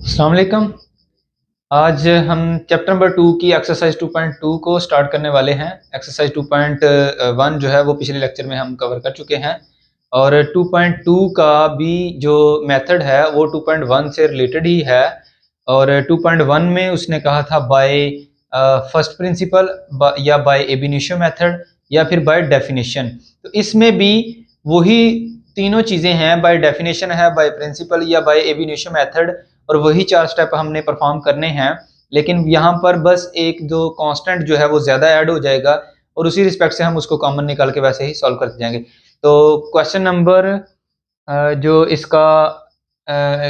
अस्सलाम वालेकुम। आज हम चैप्टर नंबर 2 की एक्सरसाइज 2.2 को स्टार्ट करने वाले हैं। एक्सरसाइज 2.1 जो है वो पिछले लेक्चर में हम कवर कर चुके हैं और 2.2 का भी जो मेथड है वो 2.1 से रिलेटेड ही है। और 2.1 में उसने कहा था बाय फर्स्ट प्रिंसिपल या बाय एब इनिशियो मेथड या फिर बाय डेफिनेशन। तो इसमें भी वही तीनों चीज़ें हैं, बाय डेफिनेशन है, बाय प्रिंसिपल या बाय एब इनिशियो मेथड, और वही 4 स्टेप हमने परफॉर्म करने हैं। लेकिन यहाँ पर बस एक जो कांस्टेंट जो है वो ज़्यादा ऐड हो जाएगा और उसी रिस्पेक्ट से हम उसको कॉमन निकाल के वैसे ही सॉल्व करते जाएंगे। तो क्वेश्चन नंबर जो इसका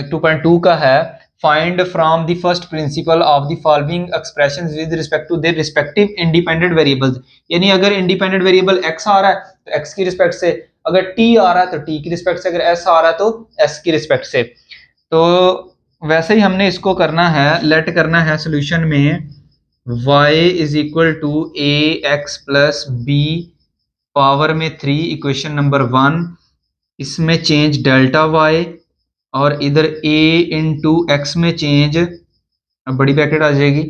2.2 का है, find from the first principle of the following expressions with respect to their respective independent variables. यानी अगर इंडिपेंडेंट वेरिएबल x आ रहा है तो x की रिस्पेक्ट से, अगर t आ रहा है तो t की रिस्पेक्ट से, अगर s आ रहा है तो s की रिस्पेक्ट से। तो वैसे ही हमने इसको करना है, लेट करना है सोल्यूशन में y is equal to A x plus B power में 3, इक्वेशन नंबर 1। इसमें चेंज डेल्टा y और इधर a इंटू एक्स में चेंज, बड़ी ब्रैकेट आ जाएगी,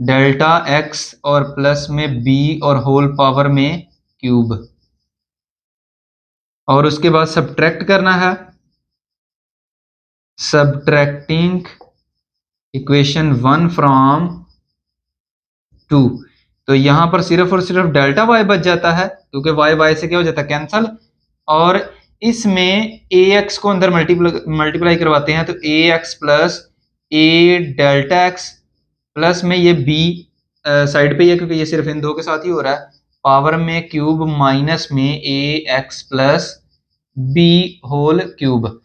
डेल्टा x और प्लस में b और होल पावर में क्यूब। और उसके बाद सब्ट्रैक्ट करना है, सब्ट्रैक्टिंग इक्वेशन 1 फ्रॉम 2। तो यहाँ पर सिर्फ और सिर्फ डेल्टा y बच जाता है क्योंकि y से क्या हो जाता है, कैंसल। और इसमें ax को अंदर मल्टीप्लाई करवाते हैं तो ax plus a delta x plus में ये b साइड पे ही है क्योंकि ये सिर्फ इन दो के साथ ही हो रहा है, पावर में क्यूब माइनस में ax plus b whole cube.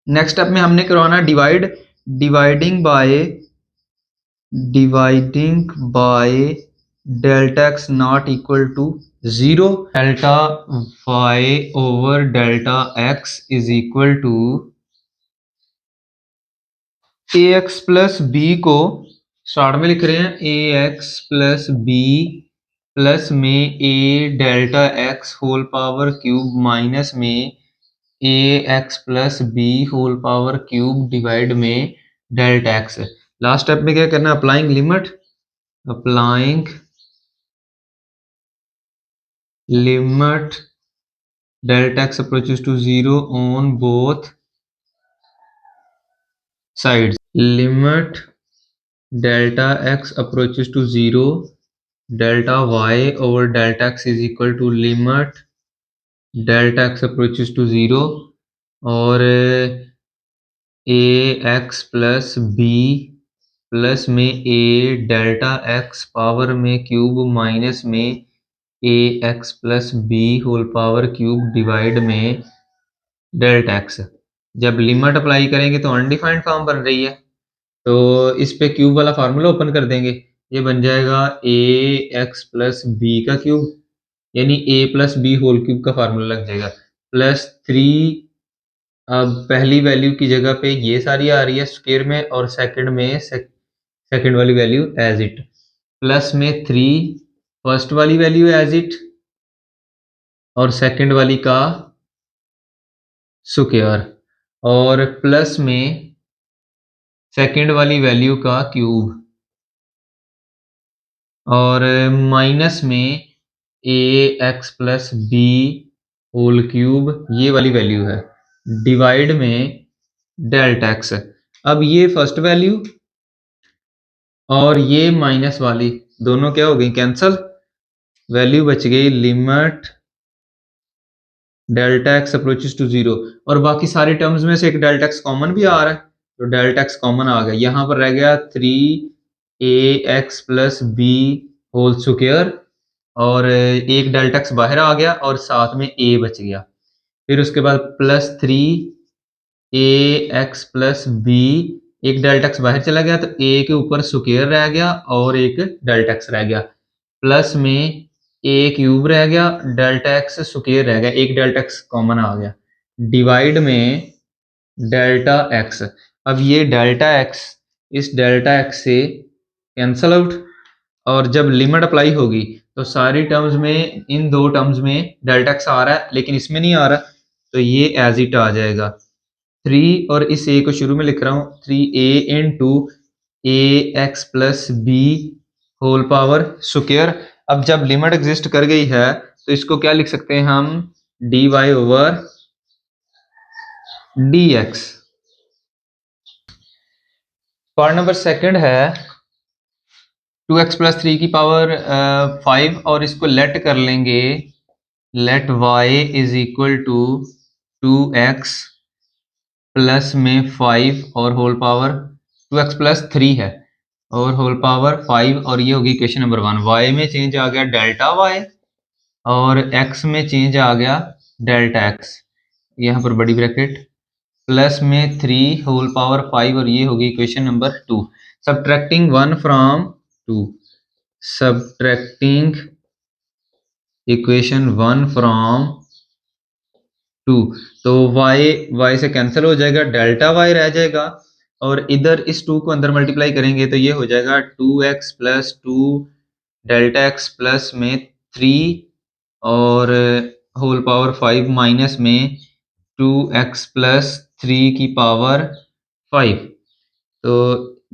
Next step में हमने करवाना dividing by delta x not equal to 0, delta y over delta x is equal to ax plus B को स्टार्ट में लिख रहे हैं ax प्लस बी प्लस में a delta x whole power cube minus में ax plus B whole power cube divide में delta x। Last step में क्या करना है, applying limit delta x approaches to 0 on both sides. Limit delta x approaches to 0, delta y over delta x is equal to limit delta x approaches to 0 और a x plus b plus में a delta x power में cube minus में ए x plus B whole power cube divide में delta X. जब limit apply करेंगे तो undefined form बन रही है, तो इस पे क्यूब वाला फार्मूला ओपन कर देंगे, ये बन जाएगा ए एक्स प्लस बी का क्यूब, यानी ए प्लस बी होल क्यूब का फार्मूला लग जाएगा, प्लस 3। अब पहली वैल्यू की जगह पे ये सारी आ रही है स्क्वायर में और सेकंड में सेकंड वाली वैल्यू एज इट, प्लस में 3 फर्स्ट वाली वैल्यू एज इट और सेकंड वाली का स्क्वायर और प्लस में सेकंड वाली वैल्यू का क्यूब और माइनस में ए x plus B whole cube, ये वाली वैल्यू है, डिवाइड में डेल्टा एक्स। अब ये फर्स्ट वैल्यू और ये माइनस वाली दोनों क्या हो गई, कैंसल, वैल्यू बच गई limit delta X approaches to 0। और बाकी सारी टर्म्स में से एक डेल्टा एक्स कॉमन भी आ रहा है तो डेल्टा एक्स कॉमन आ गया, यहाँ पर रह गया 3ax plus B whole square और एक डेल्टा एक्स बाहर आ गया और साथ में a बच गया। फिर उसके बाद प्लस 3ax प्लस बी, एक डेल्टा एक्स बाहर चला गया तो a के ऊपर स्क्वायर रह गया और एक डेल्टा एक्स रह गया, प्लस में a क्यूब रह गया, डेल्टा एक्स स्क्वायर रह गया, एक डेल्टा एक्स कॉमन आ गया, डिवाइड में डेल्टा एक्स। अब ये डेल्टा एक्स इस डेल्टा एक्स से कैंसल आउट और जब लिमिट अप्लाई होगी तो सारी टर्म्स में, इन दो टर्म्स में डेल्टा एक्स आ रहा है लेकिन इसमें नहीं आ रहा तो ये एज इट आ जाएगा, 3 और इस a को शुरू में लिख रहा हूँ 3a into ax plus B whole power square. अब जब लिमिट एग्जिस्ट कर गई है तो इसको क्या लिख सकते हैं हम, dy over dx। Part number second है 2x प्लस 3 की पावर 5 और इसको लेट कर लेंगे, let y is equal to 2x plus में 5 और होल पावर 2x प्लस 3 है और होल पावर 5 और ये होगी इक्वेशन नंबर 1। y में चेंज आ गया डेल्टा y और x में चेंज आ गया डेल्टा x, यहाँ पर बड़ी ब्रैकेट प्लस में 3 होल पावर 5 और ये होगी equation number 2। Subtracting 1 from 2, subtracting equation 1 from 2, तो y से कैंसिल हो जाएगा, डेल्टा y रह जाएगा और इधर इस 2 को अंदर मल्टीप्लाई करेंगे तो ये हो जाएगा 2x plus 2 delta x plus में 3 और होल पावर 5 माइनस में 2x प्लस 3 की पावर 5। तो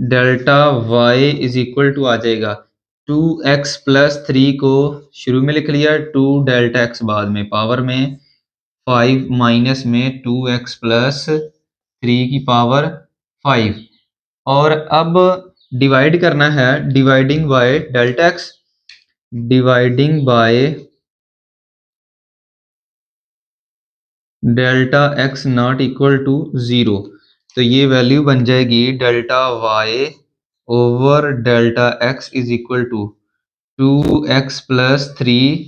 delta y is equal to आ जाएगा 2x प्लस 3 को शुरू में लिख लिया, 2 डेल्टा x बाद में पावर में 5 माइनस में 2x प्लस 3 की पावर 5 और अब डिवाइड करना है, dividing by delta x, dividing by delta x not equal to 0, तो ये वैल्यू बन जाएगी delta y over delta x is equal to 2x plus 3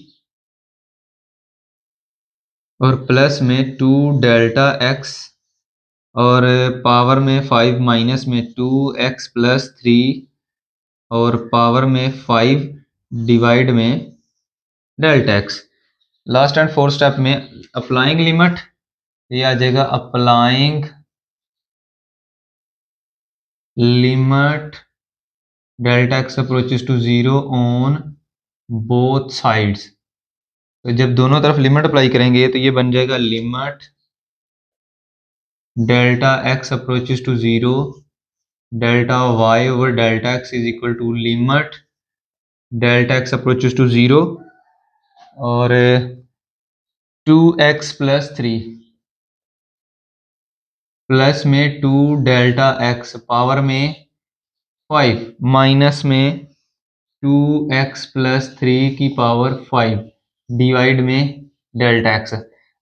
और प्लस में 2 डेल्टा x और पावर में 5 माइनस में 2x प्लस 3 और पावर में 5 डिवाइड में delta x। Last and fourth step में अप्लाइंग लिमिट, ये आ जाएगा applying limit delta x approaches to 0 on both sides. तो जब दोनों तरफ लिमिट अप्लाई करेंगे तो ये बन जाएगा limit delta x approaches to 0 delta y over delta x is equal to limit delta x approaches to 0 और 2x प्लस 3 प्लस में 2 डेल्टा x पावर में 5 माइनस में 2x प्लस 3 की पावर 5 डिवाइड में डेल्टा x।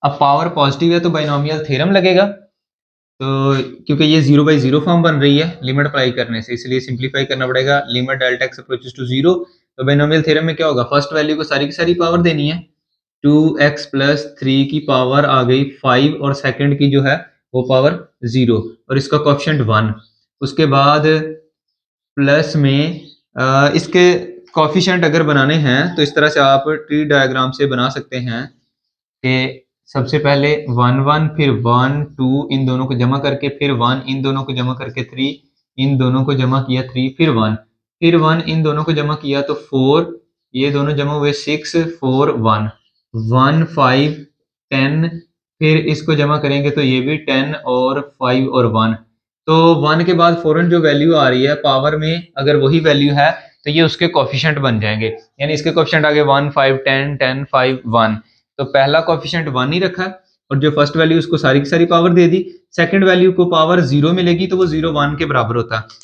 अब power positive है तो binomial theorem लगेगा, तो क्योंकि ये 0 बाई 0 फॉर्म बन रही है लिमिट अप्लाई करने से, इसलिए सिंप्लीफाई करना पड़ेगा। Limit delta x approaches to 0, तो बाइनोमियल थ्योरम में क्या होगा, फर्स्ट वैल्यू को सारी की सारी पावर देनी है, 2x प्लस 3 की पावर आ गई 5 और सेकंड की जो है वो पावर 0 और इसका कोएफिशिएंट 1। उसके बाद प्लस में इसके कोएफिशिएंट अगर बनाने हैं तो इस तरह से आप ट्री डायग्राम से बना सकते हैं कि सबसे पहले 1 1 फिर 1 2 इन दोनों को जमा करके फिर 1 इन दोनों को जमा करके 3 इन दोनों को जमा किया 3 फिर 1 इन दोनों को जमा किया तो 4, ये दोनों जमा हुए 6 4 1 1 5 10 फिर इसको जमा करेंगे तो ये भी 10 और 5 और 1। तो 1 के बाद फौरन जो वैल्यू आ रही है पावर में अगर वही वैल्यू है तो ये उसके कोएफिशिएंट बन जाएंगे, यानी इसके कोएफिशिएंट आ गए 1 5 10 10 5 1। तो पहला कोएफिशिएंट 1 ही रखा और जो फर्स्ट वैल्यू उसको सारी की सारी पावर दे दी, सेकंड वैल्यू को पावर 0 मिलेगी तो वो 0 1 के बराबर होता है।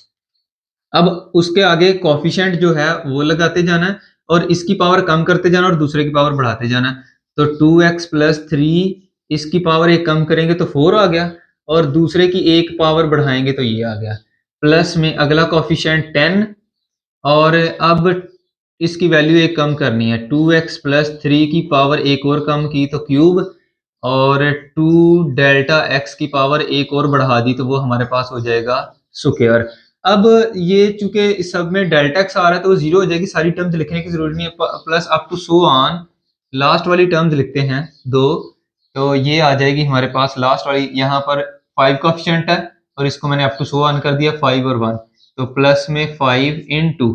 अब उसके आगे कोएफिशिएंट जो है वो लगाते जाना है और इसकी पावर कम करते जाना और दूसरे की पावर बढ़ाते जाना। तो 2x प्लस 3 इसकी पावर एक कम करेंगे तो 4 आ गया और दूसरे की एक पावर बढ़ाएंगे तो ये आ गया। प्लस में अगला कोएफिशिएंट 10 और अब इसकी वैल्यू एक कम करनी है, 2x प्लस 3 की पावर एक और कम की तो क्यूब और 2 डेल्टा x की पावर एक और बढ़ा दी तो वो हमारे पास हो जाएगा स्क्वायर। अब ये चूंकि इस सब में डेल्टा x आ रहा है तो वो 0 हो जाएगी, सारी टर्म्स लिखने की जरूरत नहीं है, plus up to so on लास्ट वाली टर्म्स लिखते हैं 2, तो ये आ जाएगी हमारे पास लास्ट वाली, यहाँ पर 5 कोएफिशिएंट है और इसको मैंने अप टू सो ऑन कर दिया 5 और 1, तो प्लस में 5 इंटू,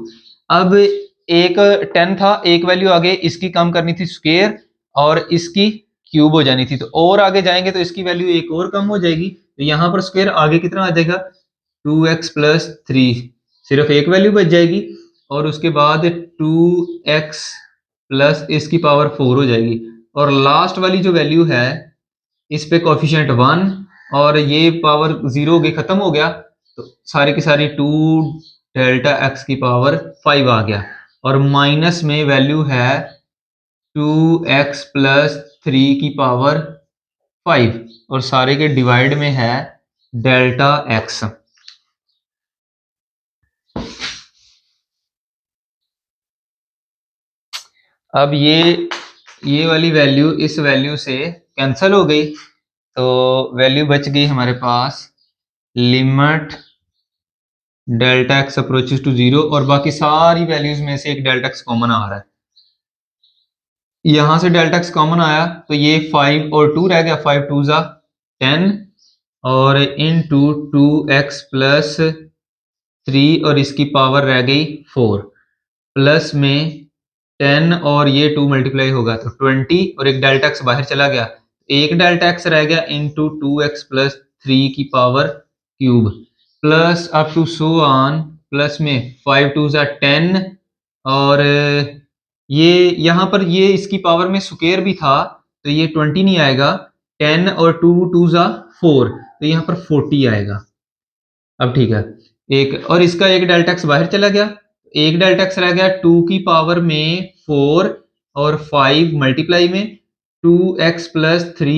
अब एक 10 था एक वैल्यू आगे इसकी कम करनी थी स्क्वायर और इसकी क्यूब हो जानी थी, तो और आगे जाएंगे तो इसकी वैल्यू एक और कम हो जाएगी तो यहाँ पर स्क्वायर आगे कितना आ जाएगा 2x प्लस 3, सिर्फ एक वैल्यू बच जाएगी और उसके बाद 2x प्लस इसकी पावर 4 हो जाएगी और लास्ट वाली जो वैल्यू है इस पे कोफिशिएंट 1 और ये पावर 0 हो गई, खत्म हो गया, तो सारी की सारी 2 डेल्टा x की पावर 5 आ गया और माइनस में वैल्यू है 2x प्लस 3 की पावर 5 और सारे के डिवाइड में है डेल्टा x। अब ये वाली वैल्यू इस वैल्यू से कैंसिल हो गई तो वैल्यू बच गई हमारे पास limit delta x approaches to 0 और बाकी सारी वैल्यूज में से एक डेल्टा x कॉमन आ रहा है। यहां से डेल्टा x कॉमन आया तो ये 5 और 2 रह गया, 5 2 जा 10 और इनटू 2x प्लस 3 और इसकी पावर रह गई 4 प्लस में 10 और ये 2 मल्टीप्लाई होगा तो 20 और एक डेल्टा x बाहर चला गया, एक डेल्टा x रह गया इनटू 2x प्लस 3 की power cube plus up to so on plus में 5 2 जा 10 और ये यहाँ पर ये इसकी पावर में स्क्वायर भी था तो ये 20 नहीं आएगा, 10 और 2 2 जा 4 तो यहाँ पर 40 आएगा। अब ठीक है, एक और इसका एक डेल्टा x बाहर चला गया, एक डेल्टा x रह गया 2 की पावर में 4 और 5 मल्टीप्लाई में 2x प्लस 3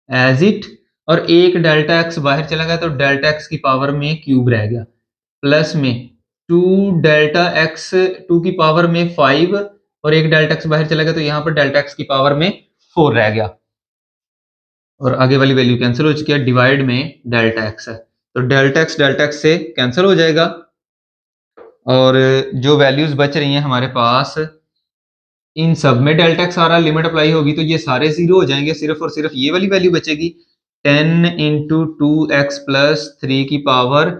एज इट और एक डेल्टा x बाहर चला गया तो डेल्टा x की पावर में क्यूब रह गया प्लस में 2 डेल्टा x 2 की पावर में 5 और एक डेल्टा x बाहर चला गया तो यहाँ पर डेल्टा x की पावर में 4 रह गया और आगे वाली वैल्यू कैंसिल हो चुकी है, डिवाइड में डेल्टा x है तो डेल्टा x से कैंसिल हो जाएगा और जो वैल्यूज बच रही हैं हमारे पास इन सब में डेल्टा x सारा लिमिट अप्लाई होगी तो ये सारे जीरो हो जाएंगे, सिर्फ और सिर्फ ये वाली वैल्यू बचेगी 10 इंटू 2x प्लस 3 की पावर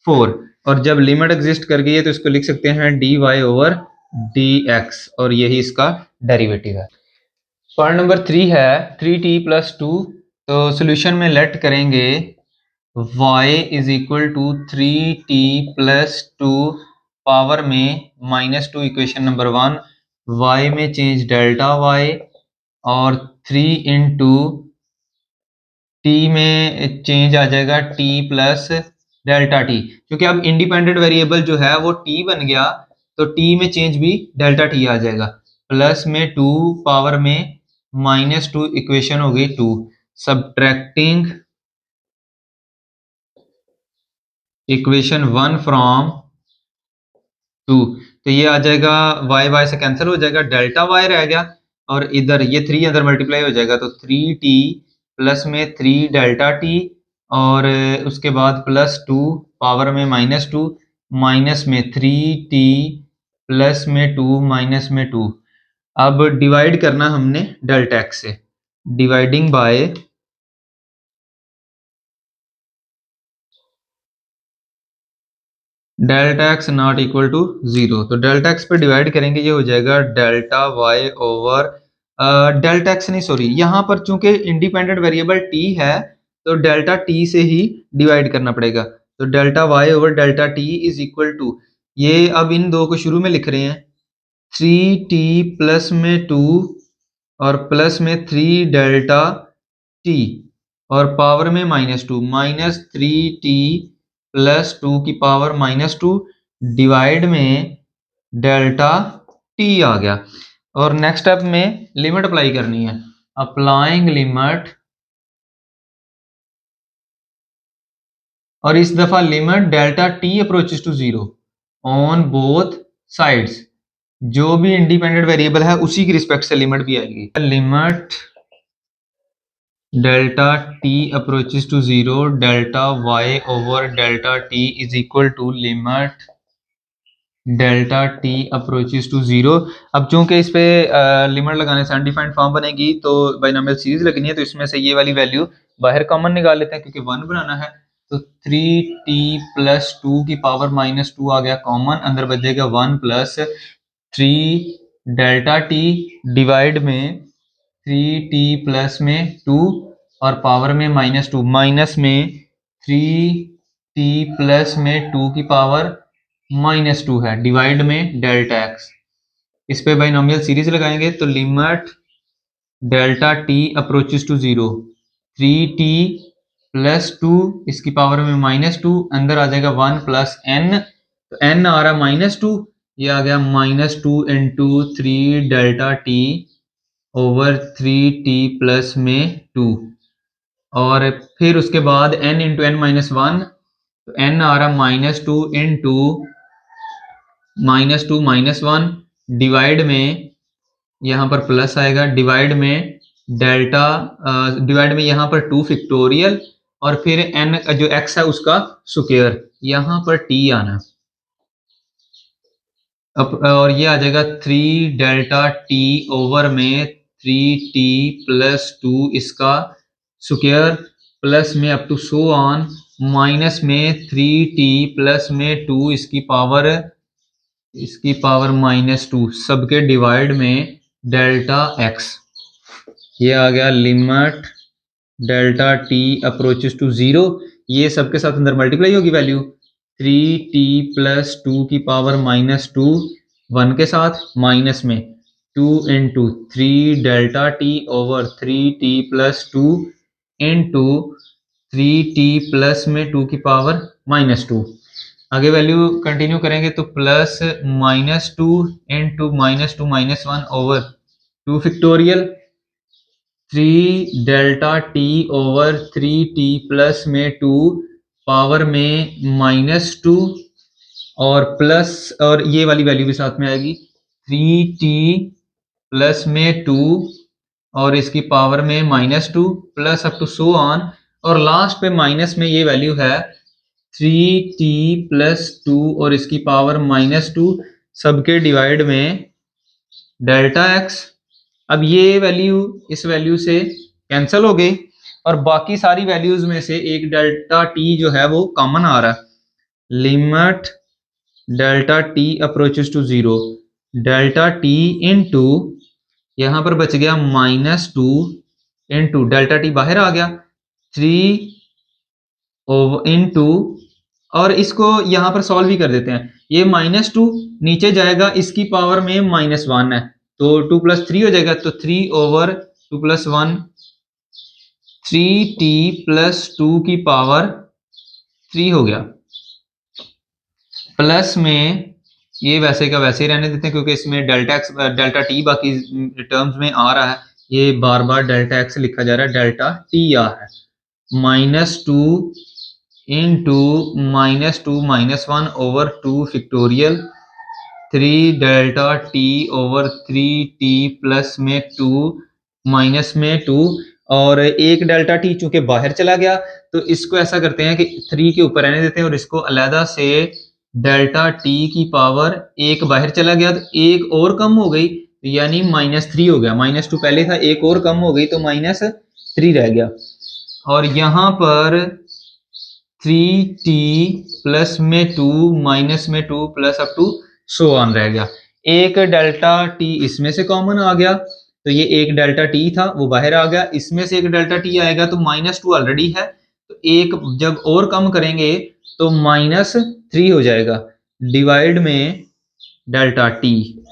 4 और जब लिमिट एग्जिस्ट कर गई है तो इसको लिख सकते हैं dy ओवर dx और यही इसका डेरिवेटिव है। पॉइंट नंबर 3 है 3t प्लस 2, तो सोल्यूशन में लेट करेंगे y is equal to 3t plus 2 power में -2 इक्वेशन नंबर 1, y में चेंज डेल्टा y और 3 इंटू t में चेंज आ जाएगा t प्लस डेल्टा t, क्योंकि अब इंडिपेंडेंट वेरिएबल जो है वो t बन गया तो t में चेंज भी डेल्टा t आ जाएगा प्लस में 2 पावर में -2 इक्वेशन हो गई 2, सब्ट्रैक्टिंग इक्वेशन 1 फ्रॉम 2 तो ये आ जाएगा y से कैंसिल हो जाएगा, डेल्टा y रह गया और इधर ये 3 अंदर मल्टीप्लाई हो जाएगा तो 3t प्लस में 3 डेल्टा t और उसके बाद प्लस 2 पावर में -2 माइनस में 3t प्लस में 2 माइनस में 2। अब डिवाइड करना हमने डेल्टा x से, dividing by delta x not equal to 0 तो डेल्टा x पे डिवाइड करेंगे ये हो जाएगा delta y over delta x नहीं सॉरी यहाँ पर चूंकि इंडिपेंडेंट वेरिएबल t है तो डेल्टा t से ही डिवाइड करना पड़ेगा तो delta y over delta t is equal to, ये अब इन दो को शुरू में लिख रहे हैं 3t प्लस में 2 और प्लस में 3 डेल्टा t और पावर में -2 माइनस 3t प्लस 2 की पावर -2 डिवाइड में डेल्टा t आ गया और नेक्स्ट स्टेप में लिमिट अप्लाई करनी है, अप्लाइंग लिमिट और इस दफा limit delta t approaches to 0 on both sides, जो भी इंडिपेंडेंट वेरिएबल है उसी की रिस्पेक्ट से लिमिट भी आएगी, limit delta t approaches to 0 delta y over delta t is equal to limit delta t approaches to 0। अब चूंकि इस पे लिमिट लगाने से अनडिफाइंड फॉर्म बनेगी तो बाइनोमियल सीरीज लगनी है तो इसमें से ये वाली वैल्यू बाहर कॉमन निकाल लेते हैं क्योंकि 1 बनाना है तो 3t प्लस 2 की पावर -2 आ गया कॉमन, अंदर बचेगा 1 प्लस 3 डेल्टा t डिवाइड में 3t प्लस में 2 और पावर में -2, माइनस में 3t प्लस में 2 की पावर -2 है, डिवाइड में डेल्टा एक्स। इस पे बाइनोमियल सीरीज लगाएंगे तो limit delta T approaches to 0, 3t plus 2 इसकी पावर में -2, अंदर आ जाएगा 1 प्लस n, तो n आ रहा -2, ये आ गया -2 into 3 delta T over 3t plus में 2। और फिर उसके बाद n into N minus one, तो n आ रहा -2 इंटू -2 -1, डिवाइड में यहाँ पर प्लस आएगा, डिवाइड में डेल्टा, डिवाइड में यहाँ पर 2 फैक्टोरियल, और फिर n जो x है उसका स्क्वायर, यहाँ पर t आना। अब और ये आ जाएगा 3 डेल्टा टी ओवर में 3t प्लस 2 इसका स्क्वायर, प्लस में up to so on, minus में 3t प्लस में 2 इसकी पावर -2, सबके डिवाइड में डेल्टा x। ये आ गया limit delta T approaches to 0, ये सबके साथ अंदर मल्टीप्लाई होगी वैल्यू, 3t प्लस 2 की पावर -2 1 के साथ, माइनस में 2 into 3 delta T over 3t plus 2 into 3t plus में 2 की पावर -2। आगे वैल्यू कंटिन्यू करेंगे तो plus -2 into -2 -1 over 2 factorial, 3 delta T over 3t plus में 2 पावर में -2, और प्लस, और ये वाली वैल्यू भी साथ में आएगी 3t प्लस में 2 और इसकी पावर में -2 plus up to so on, और लास्ट पे माइनस में ये वैल्यू है 3t प्लस 2 और इसकी पावर -2, सबके डिवाइड में डेल्टा x। अब ये वैल्यू इस वैल्यू से कैंसिल हो गई, और बाकी सारी वैल्यूज में से एक डेल्टा t जो है वो कॉमन आ रहा है। Limit delta t approaches to 0, delta t into यहाँ पर बच गया -2 इंटू डेल्टा t बाहर आ गया 3 ओवर इंटू, और इसको यहाँ पर सॉल्व भी कर देते हैं, ये -2 नीचे जाएगा, इसकी पावर में -1 है तो 2 + 3 हो जाएगा, तो 3 ओवर 2 + 1, 3t प्लस 2 की पावर 3 हो गया, प्लस में ये वैसे का वैसे ही रहने देते हैं क्योंकि इसमें डेल्टा टी बाकी टर्म्स में आ रहा है, ये बार बार डेल्टा एक्स लिखा जा रहा है, डेल्टा टी आ है, -2 into -2 -1 over 2 factorial, 3 delta T over 3t plus में 2 माइनस में 2, और एक डेल्टा टी चूंकि बाहर चला गया तो इसको ऐसा करते हैं कि 3 के ऊपर रहने देते हैं, और इसको अलहदा से डेल्टा टी की पावर 1 बाहर चला गया तो एक और कम हो गई, यानी -3 हो गया, -2 पहले था, एक और कम हो गई तो -3 रह गया, और यहाँ पर 3t प्लस में 2 माइनस में 2 plus up to so on रह गया। एक डेल्टा टी इसमें से कॉमन आ गया, तो ये एक डेल्टा टी था वो बाहर आ गया, इसमें से एक डेल्टा टी आएगा तो -2 ऑलरेडी है, तो एक जब और कम करेंगे तो -3 हो जाएगा, डिवाइड में डेल्टा टी।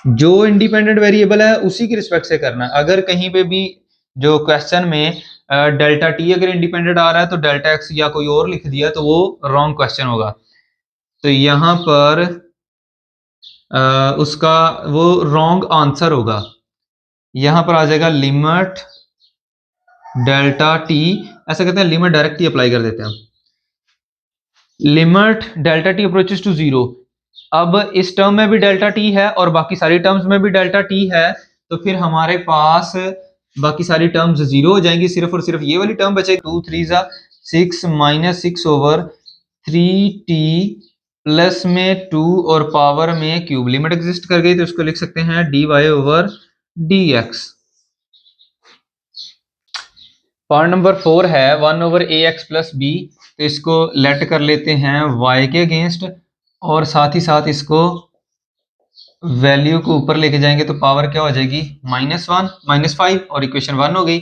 जो इंडिपेंडेंट वेरिएबल है उसी की रिस्पेक्ट से करना है। अगर कहीं पे भी जो क्वेश्चन में डेल्टा टी अगर इंडिपेंडेंट आ रहा है तो डेल्टा एक्स या कोई और लिख दिया तो वो रॉन्ग क्वेश्चन होगा, तो यहाँ पर उसका वो रॉन्ग आंसर होगा। यहाँ पर आ जाएगा लिमिट डेल्टा टी, ऐसा कहते हैं लिमिट डायरेक्ट ही अप्लाई कर देते हैं, limit delta T approaches to 0। अब इस टर्म में भी डेल्टा टी है और बाकी सारी टर्म्स में भी डेल्टा टी है, तो फिर हमारे पास बाकी सारी टर्म्स 0 हो जाएंगी, सिर्फ और सिर्फ ये वाली टर्म बचेगी, 2 3 6 -6 ओवर 3t प्लस में 2 और पावर में क्यूब, लिमिट एग्जिस्ट कर गई तो इसको लिख सकते हैं dy over dx। Part number 4 है 1 ओवर ax प्लस b, तो इसको लेट कर लेते हैं y के अगेंस्ट, और साथ ही साथ इसको वैल्यू को ऊपर लेके जाएंगे तो पावर क्या हो जाएगी -1 -5, और इक्वेशन 1 हो गई।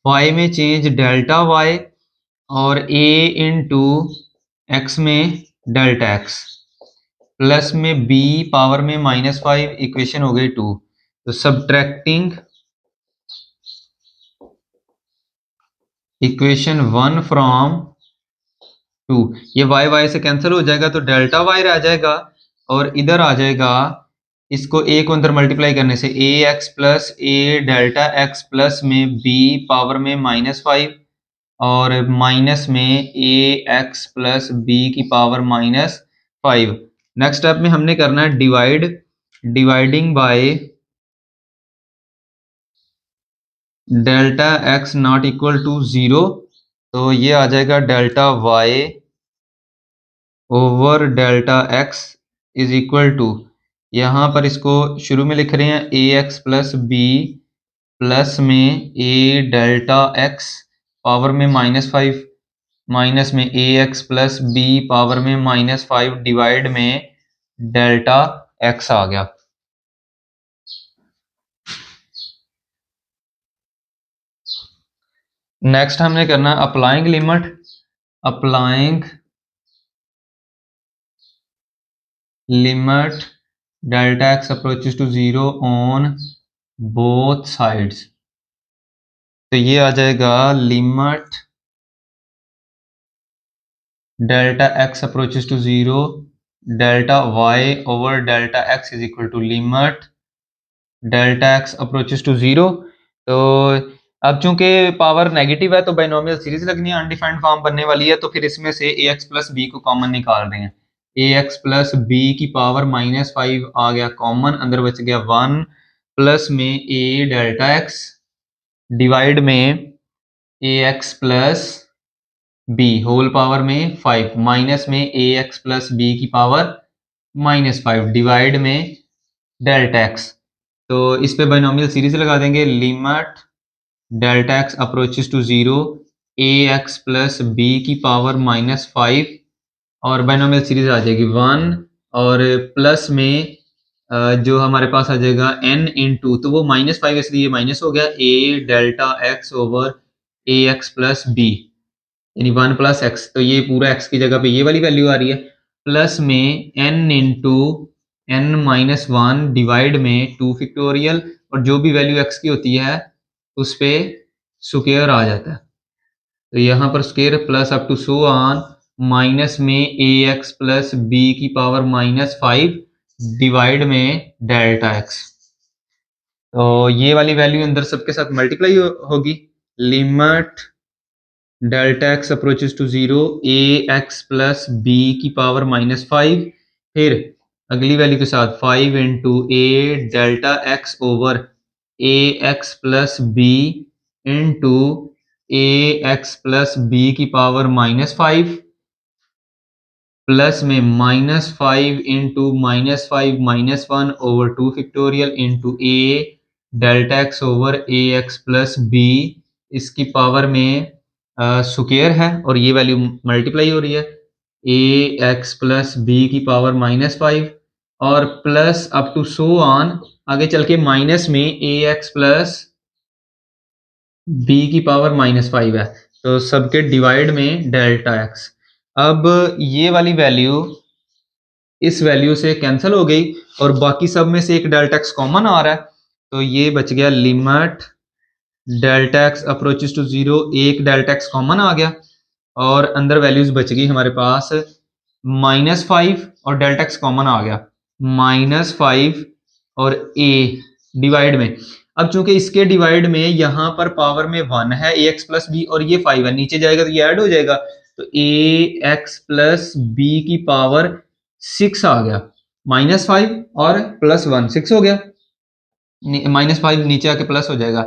y में चेंज डेल्टा y और a इंटू एक्स में डेल्टा x प्लस में b पावर में -5 इक्वेशन हो गई 2। तो सब्ट्रैक्टिंग इक्वेशन 1 फ्रॉम 2, ये y से कैंसिल हो जाएगा तो डेल्टा y रह जाएगा और इधर आ जाएगा, इसको a को अंदर मल्टीप्लाई करने से ax plus a delta x plus में b पावर में -5 और माइनस में ax प्लस b की पावर -5। नेक्स्ट स्टेप में हमने करना है dividing by delta x not equal to 0, तो ये आ जाएगा delta y over delta x is equal to, यहाँ पर इसको शुरू में लिख रहे हैं ax प्लस b प्लस में a डेल्टा x पावर में -5 माइनस में ax प्लस b पावर में -5 डिवाइड में डेल्टा x आ गया। नेक्स्ट हमने करना है applying limit delta x approaches to 0 on both sides, तो ये आ जाएगा limit delta x approaches to 0 delta y over delta x is equal to limit delta x approaches to 0। तो अब चूंकि पावर नेगेटिव है तो बाइनोमियल सीरीज लगनी है, अनडिफाइंड फॉर्म बनने वाली है, तो फिर इसमें से ax प्लस b को कॉमन निकाल रहे हैं। ax प्लस b की पावर -5 आ गया कॉमन, अंदर बच गया 1 प्लस में a डेल्टा x डिवाइड में ax plus b whole power में 5 माइनस में ax प्लस b की पावर -5 डिवाइड में डेल्टा x। तो इस पे बाइनोमियल सीरीज लगा देंगे, limit delta x approaches to 0 ax plus b की पावर -5 और बाइनोमियल सीरीज आ जाएगी 1 और प्लस में जो हमारे पास आ जाएगा n इंटू, तो वो -5 इसलिए माइनस हो गया a delta x over A x plus B यानी 1 प्लस एक्स, तो ये पूरा x की जगह पे ये वाली वैल्यू आ रही है, प्लस में n into n minus 1 divide में 2 फैक्टोरियल और जो भी वैल्यू x की होती है उस पे स्क्वायर आ जाता है, तो यहाँ पर square plus up to so on minus में ए एक्स प्लस बी की पावर -5 डिवाइड में डेल्टा x। तो ये वाली वैल्यू अंदर सबके साथ मल्टीप्लाई होगी, limit delta x approaches to 0 a x plus B की पावर -5, फिर अगली वैल्यू के साथ 5 into a delta x over A x plus b into a x plus B की पावर -5 प्लस में -5 इंटू -5 -1 over 2 factorial into a delta x over A x plus b, इसकी power में स्क्वायर है और ये वैल्यू मल्टीप्लाई हो रही है ए एक्स प्लस बी की पावर -5 और plus up to so on आगे चल के माइनस में ए एक्स प्लस बी की पावर -5 है, तो सबके डिवाइड में डेल्टा x। अब ये वाली वैल्यू इस वैल्यू से कैंसिल हो गई और बाकी सब में से एक डेल्टा x कॉमन आ रहा है, तो ये बच गया limit delta x approaches to 0, एक डेल्टा x कॉमन आ गया और अंदर वैल्यूज बच गई हमारे पास -5 और डेल्टा x कॉमन आ गया -5 और a डिवाइड में, अब चूंकि इसके डिवाइड में यहाँ पर पावर में 1 है ए एक्स प्लस बी और ये 5 है, नीचे जाएगा तो ये ऐड हो जाएगा, तो ए एक्स प्लस बी की पावर 6 आ गया, -5 और +1 6 हो गया, -5 नीचे आके प्लस हो जाएगा,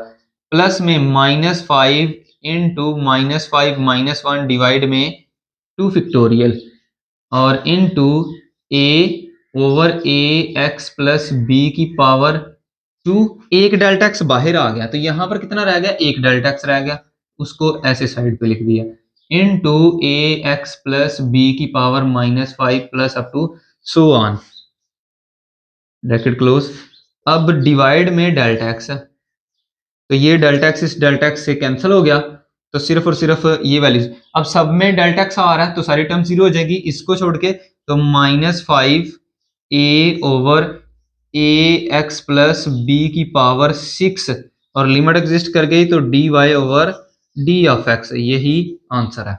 प्लस में -5 इंटू -5 -1 डिवाइड में 2 फैक्टोरियल और इनटू ए ओवर ए एक्स प्लस बी की पावर 2, एक डेल्टा एक्स बाहर आ गया तो यहाँ पर कितना रह गया, एक डेल्टा एक्स रह गया, उसको ऐसे साइड पे लिख दिया into a x plus B की power -5 plus up to so on bracket close. अब डिवाइड में डेल्टा एक्स है तो ये डेल्टा एक्स इस डेल्टा एक्स से कैंसिल हो गया, तो सिर्फ और सिर्फ ये वैल्यूज। अब सब में डेल्टा एक्स आ रहा है तो सारी टर्म जीरो हो जाएगी, इसको छोड़ के तो -5a/(a)x+b⁻6 और लिमिट एग्जिस्ट कर गई तो dy/d(x), यही आंसर है।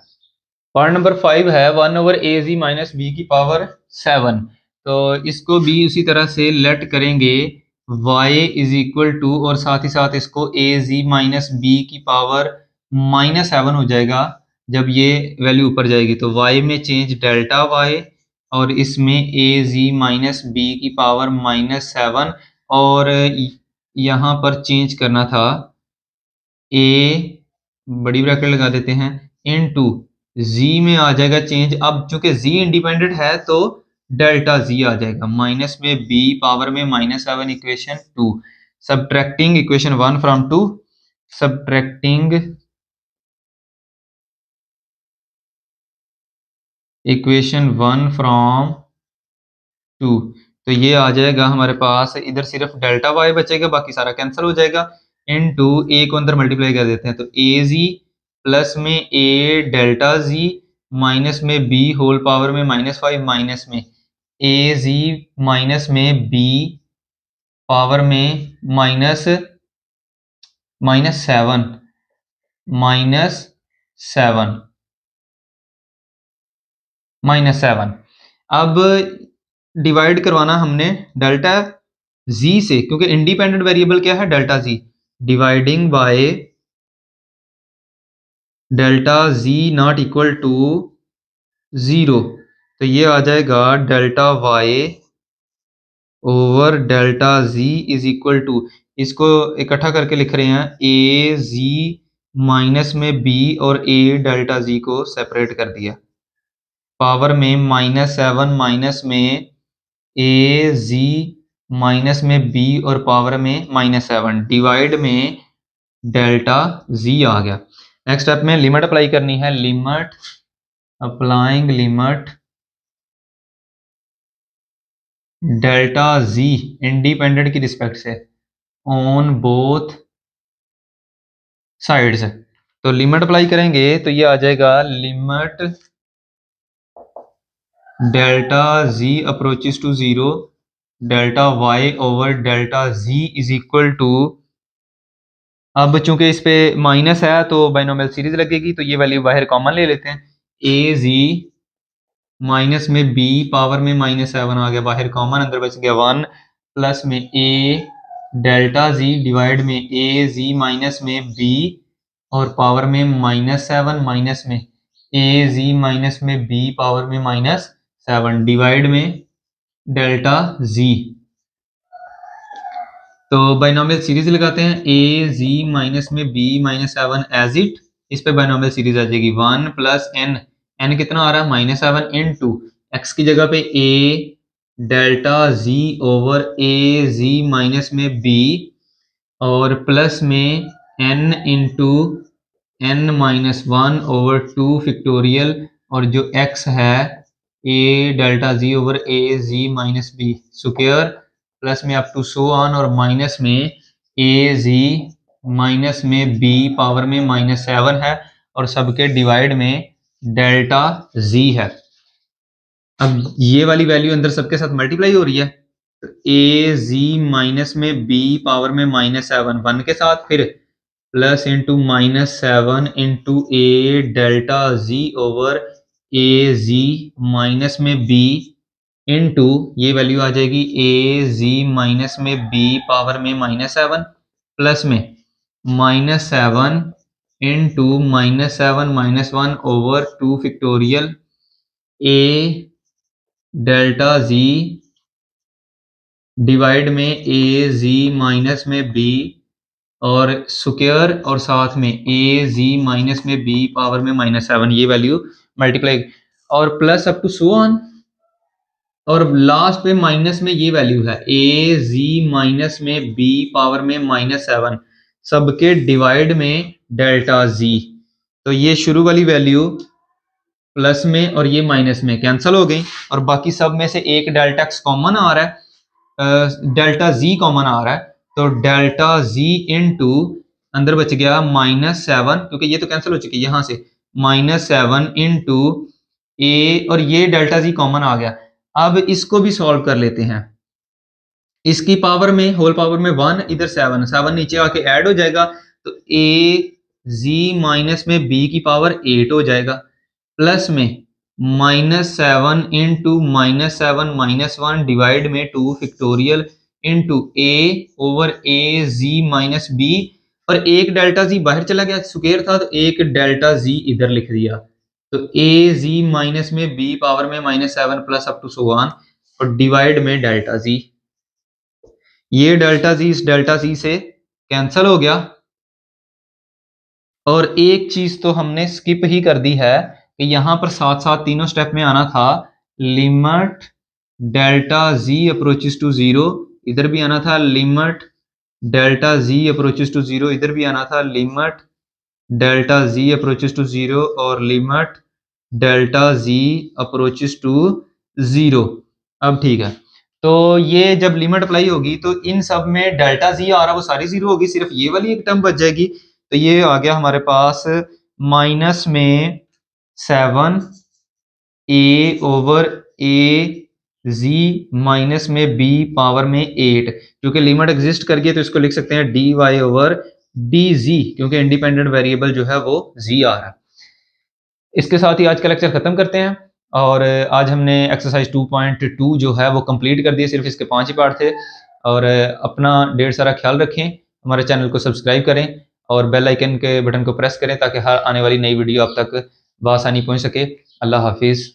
पार्ट नंबर 5 है 1/az-b⁻7। तो इसको भी उसी तरह से लेट करेंगे y इज इक्वल टू, और साथ ही साथ इसको az-b⁻7 हो जाएगा जब ये वैल्यू ऊपर जाएगी। तो y में चेंज डेल्टा y और इसमें az-b⁻7 और यहाँ पर चेंज करना था a, बड़ी ब्रैकेट लगा देते हैं, इनटू z में आ जाएगा चेंज। अब चूंकि z इंडिपेंडेंट है तो डेल्टा z आ जाएगा, माइनस में b⁻7 equation 2, subtracting equation 1 from 2, subtracting equation 1 from 2। तो ये आ जाएगा हमारे पास, इधर सिर्फ डेल्टा y बचेगा, बाकी सारा कैंसिल हो जाएगा। इनटू a को अंदर मल्टीप्लाई कर देते हैं तो az प्लस में a डेल्टा z माइनस में b होल पावर में -5 माइनस में az माइनस में b पावर में -7 -7। अब डिवाइड करवाना हमने डेल्टा z से, क्योंकि इंडिपेंडेंट वेरिएबल क्या है, delta z, dividing by delta z not equal to 0। तो ये आ जाएगा delta y over delta z is equal to, इसको इकट्ठा करके लिख रहे हैं a z माइनस में b और a डेल्टा z को सेपरेट कर दिया, पावर में -7 माइनस में a z माइनस में b और पावर में -7 डिवाइड में डेल्टा z आ गया। नेक्स्ट स्टेप में लिमिट अप्लाई करनी है, limit applying limit delta z independent की रिस्पेक्ट से ऑन बोथ साइड्स। तो लिमिट अप्लाई करेंगे तो ये आ जाएगा limit delta z approaches to 0 delta y over delta z is equal to, अब चूंकि इस पे माइनस है तो बाइनोमियल सीरीज लगेगी, तो ये वैल्यू बाहर कॉमन ले लेते हैं, a z माइनस में b पावर में -7 आ गया बाहर कॉमन, अंदर बच गया 1 प्लस में a डेल्टा z डिवाइड में a z माइनस में b और पावर में -7 माइनस में a z माइनस में b पावर में -7 डिवाइड में डेल्टा z। तो बाइनोमियल सीरीज लगाते हैं, a z माइनस में b -7 एज इट, इस पे बाइनोमियल सीरीज आ जाएगी 1 प्लस n, n कितना आ रहा है -7 इनटू x की जगह पे a delta z over a z minus में b और प्लस में n into n-1 over 2 factorial, और जो x है a delta z over a z minus b square, plus में अप टू सो ऑन, और माइनस में a z माइनस में b पावर में -7 है, और सबके डिवाइड में डेल्टा z है। अब ये वाली वैल्यू अंदर सबके साथ मल्टीप्लाई हो रही है, तो a z माइनस में b पावर में -7 1 के साथ, फिर plus into -7 into a delta z over a z minus में b इनटू ये वैल्यू आ जाएगी a z माइनस में b पावर में -7 प्लस में -7 into -7 over 2 factorial a delta z divide में a z माइनस में b और स्क्वायर, और साथ में a z माइनस में b पावर में -7, ये वैल्यू मल्टीप्लाई, और plus up to so on, और लास्ट पे माइनस में ये वैल्यू है a z माइनस में b पावर में -7, सबके डिवाइड में डेल्टा z। तो ये शुरू वाली वैल्यू प्लस में और ये माइनस में कैंसिल हो गई, और बाकी सब में से एक डेल्टा x कॉमन आ रहा है, डेल्टा z कॉमन आ रहा है, तो डेल्टा z इंटू अंदर बच गया -7, क्योंकि ये तो कैंसिल हो चुकी है यहाँ से, -7 इंटू ए, और ये डेल्टा जी कॉमन आ गया। अब इसको भी सॉल्व कर लेते हैं। इसकी पावर में, होल पावर में 1, इधर 7, 7 नीचे आके ऐड हो जाएगा, तो ए जी माइनस में बी की पावर 8 हो जाएगा, प्लस में -7 इंटू -7 -1 डिवाइड में 2 फैक्टोरियल इंटू ए ओवर ए जी माइनस बी, और एक डेल्टा जी बाहर चला गया, स्क्वायर था, तो एक डेल्टा जी इधर लिख दिया, तो ए जी माइनस में बी पावर में -7 plus up to so on, और डिवाइड में डेल्टा जी। ये डेल्टा जी इस डेल्टा जी से कैंसिल हो गया, और एक चीज तो हमने स्किप ही कर दी है कि यहां पर साथ साथ तीनों स्टेप में आना था, limit delta G approaches to zero, इधर भी आना था limit delta G approaches to zero, इधर भी आना था limit delta G approaches to zero, और limit delta G approaches to zero. अब ठीक है, तो ये जब लिमिट अप्लाई होगी तो इन सब में डेल्टा जी आ रहा वो सारी जीरो होगी, सिर्फ ये वाली एक टर्म बच जाएगी, तो ये आ गया हमारे पास माइनस में 7 ए ओवर ए जी माइनस में बी पावर में 8, क्योंकि लिमिट एग्जिस्ट कर गई तो इसको लिख सकते हैं d y over d z, क्योंकि इंडिपेंडेंट वेरिएबल जो है वो जी आ रहा है। इसके साथ ही आज का लेक्चर खत्म करते हैं, और आज हमने एक्सरसाइज 2.2 जो है वो कंप्लीट कर दिया, सिर्फ इसके 5 ही पार्ट थे। और अपना ढेर सारा ख्याल रखें, हमारे चैनल को सब्सक्राइब करें और बेल आइकन के बटन को प्रेस करें ताकि हर आने वाली नई वीडियो आप तक बआसानी पहुंच सके। अल्लाह हाफिज़।